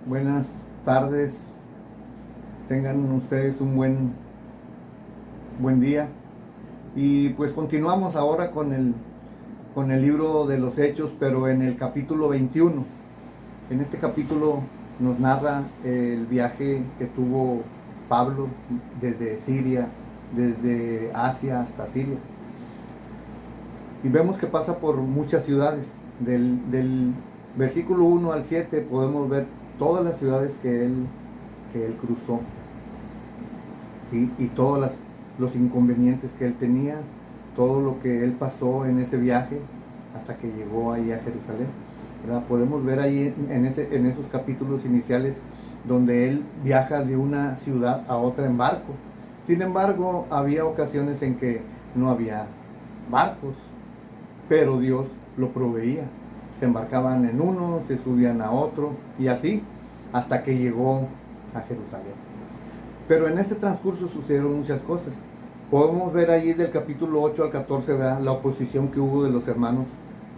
Buenas tardes, tengan ustedes un buen día. Y pues continuamos ahora con el libro de los Hechos, pero en el capítulo 21. En este capítulo nos narra el viaje que tuvo Pablo desde Siria, desde Asia hasta Siria. Y vemos que pasa por muchas ciudades. Del versículo 1 al 7 podemos ver todas las ciudades que él cruzó, ¿sí? Y todos los inconvenientes que él tenía, todo lo que él pasó en ese viaje hasta que llegó ahí a Jerusalén, ¿verdad? Podemos ver ahí en esos capítulos iniciales donde él viaja de una ciudad a otra en barco. Sin embargo, había ocasiones en que no había barcos, pero Dios lo proveía. Se embarcaban en uno, se subían a otro y así hasta que llegó a Jerusalén. Pero en este transcurso sucedieron muchas cosas. Podemos ver allí del capítulo 8 al 14, ¿verdad?, la oposición que hubo de los hermanos,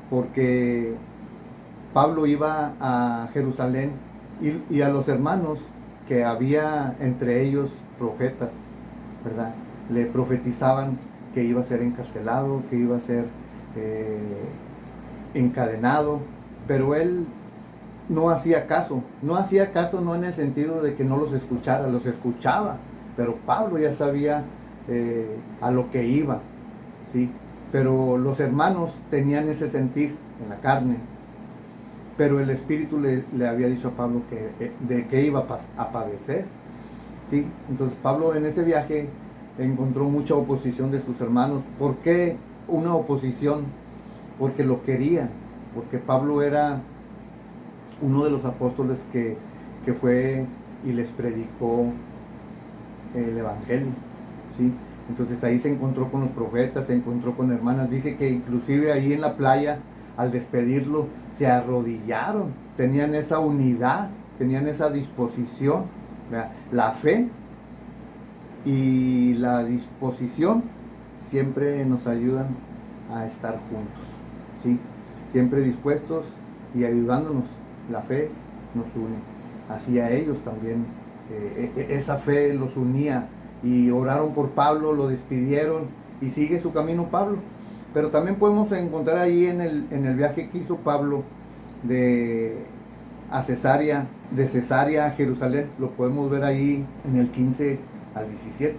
porque Pablo iba a Jerusalén y a los hermanos que había entre ellos profetas, ¿verdad?, le profetizaban que iba a ser encarcelado, que iba a ser eh, encadenado, pero él no hacía caso, no en el sentido de que no los escuchara, los escuchaba, pero Pablo ya sabía a lo que iba, ¿sí? Pero los hermanos tenían ese sentir en la carne, pero el Espíritu le había dicho a Pablo de que iba a padecer, ¿sí? Entonces Pablo en ese viaje encontró mucha oposición de sus hermanos. ¿Por qué una oposición? Porque lo querían, porque Pablo era uno de los apóstoles que fue y les predicó el Evangelio, ¿sí? Entonces ahí se encontró con los profetas, se encontró con hermanas. Dice que inclusive ahí en la playa, al despedirlo, se arrodillaron. Tenían esa unidad, tenían esa disposición, ¿verdad? La fe y la disposición siempre nos ayudan a estar juntos, ¿sí? Siempre dispuestos y ayudándonos. La fe nos une. Así a ellos también. Esa fe los unía y oraron por Pablo, lo despidieron y sigue su camino Pablo. Pero también podemos encontrar ahí en el viaje que hizo Pablo de Cesarea a Jerusalén. Lo podemos ver ahí en el 15 al 17.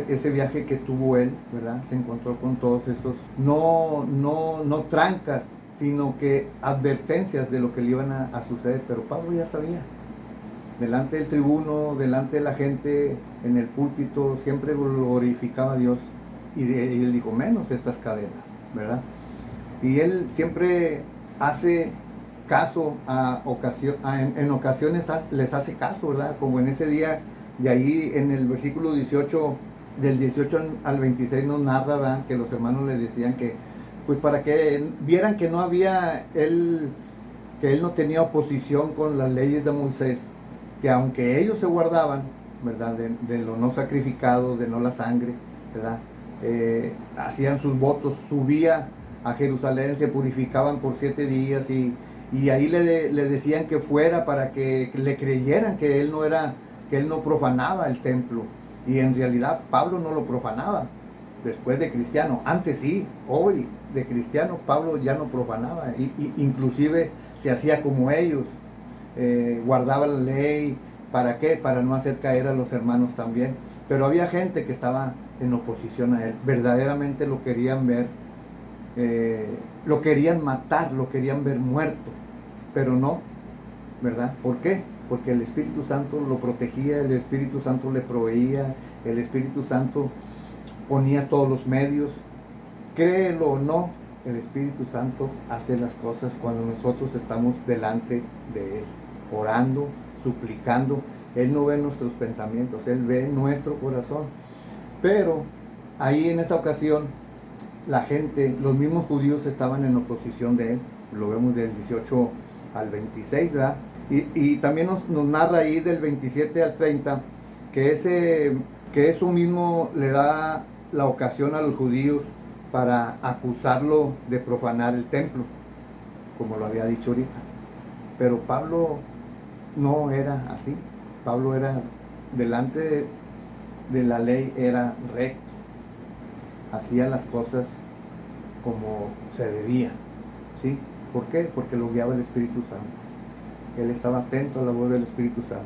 Ese viaje que tuvo él, ¿verdad? Se encontró con todos esos, no trancas, sino que advertencias de lo que le iban a suceder. Pero Pablo ya sabía. Delante del tribuno, delante de la gente, en el púlpito, siempre glorificaba a Dios. Y él dijo, menos estas cadenas, ¿verdad? Y él siempre hace caso en ocasiones les hace caso, ¿verdad? Como en ese día, de ahí en el versículo 18, del 18 al 26 nos narra, ¿verdad?, que los hermanos le decían que, pues para que vieran que no había que él no tenía oposición con las leyes de Moisés, que aunque ellos se guardaban, ¿verdad?, de lo no sacrificado, de no la sangre, ¿verdad?, hacían sus votos, subía a Jerusalén, se purificaban por 7 días y ahí le decían que fuera para que le creyeran que él no profanaba el templo. Y en realidad Pablo no lo profanaba después de cristiano. Antes sí, hoy de cristiano Pablo ya no profanaba. Inclusive se hacía como ellos, guardaba la ley. ¿Para qué? Para no hacer caer a los hermanos también. Pero había gente que estaba en oposición a él. Verdaderamente lo querían ver, lo querían matar, lo querían ver muerto. Pero no, ¿verdad? ¿Por qué? Porque el Espíritu Santo lo protegía, el Espíritu Santo le proveía, el Espíritu Santo ponía todos los medios. Créelo o no, el Espíritu Santo hace las cosas cuando nosotros estamos delante de Él, orando, suplicando. Él no ve nuestros pensamientos, Él ve nuestro corazón. Pero ahí en esa ocasión, la gente, los mismos judíos estaban en oposición de Él. Lo vemos del 18 al 26, ¿verdad? Y también nos narra ahí del 27 al 30 que eso mismo le da la ocasión a los judíos para acusarlo de profanar el templo, como lo había dicho ahorita. Pero Pablo no era así. Pablo era, delante de la ley, era recto, hacía las cosas como se debía, ¿sí? ¿Por qué? Porque lo guiaba el Espíritu Santo. Él estaba atento a la voz del Espíritu Santo.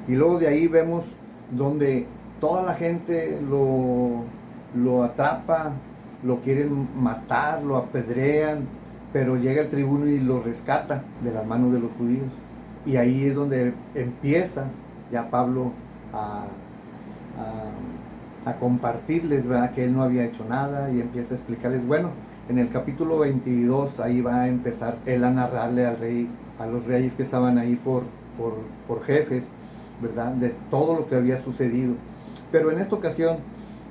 Y luego de ahí vemos donde toda la gente lo atrapa, lo quieren matar, lo apedrean, pero llega el tribuno y lo rescata de las manos de los judíos. Y ahí es donde empieza ya Pablo a compartirles, ¿verdad?, que él no había hecho nada, y empieza a explicarles. Bueno, en el capítulo 22 ahí va a empezar él a narrarle al rey, a los reyes que estaban ahí por jefes, ¿verdad?, de todo lo que había sucedido. Pero en esta ocasión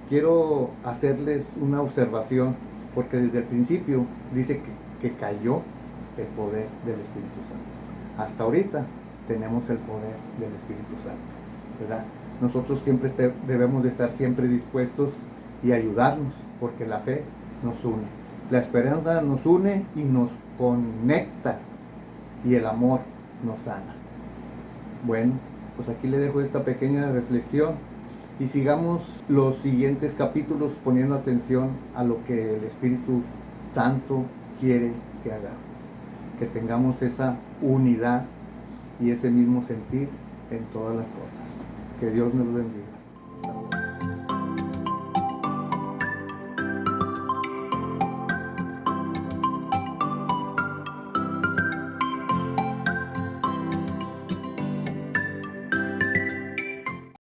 quiero hacerles una observación, porque desde el principio dice que cayó el poder del Espíritu Santo. Hasta ahorita tenemos el poder del Espíritu Santo, ¿verdad? Nosotros siempre debemos de estar siempre dispuestos y ayudarnos, porque la fe nos une. La esperanza nos une y nos conecta, y el amor nos sana. Bueno, pues aquí le dejo esta pequeña reflexión y sigamos los siguientes capítulos poniendo atención a lo que el Espíritu Santo quiere que hagamos. Que tengamos esa unidad y ese mismo sentir en todas las cosas. Que Dios nos lo bendiga.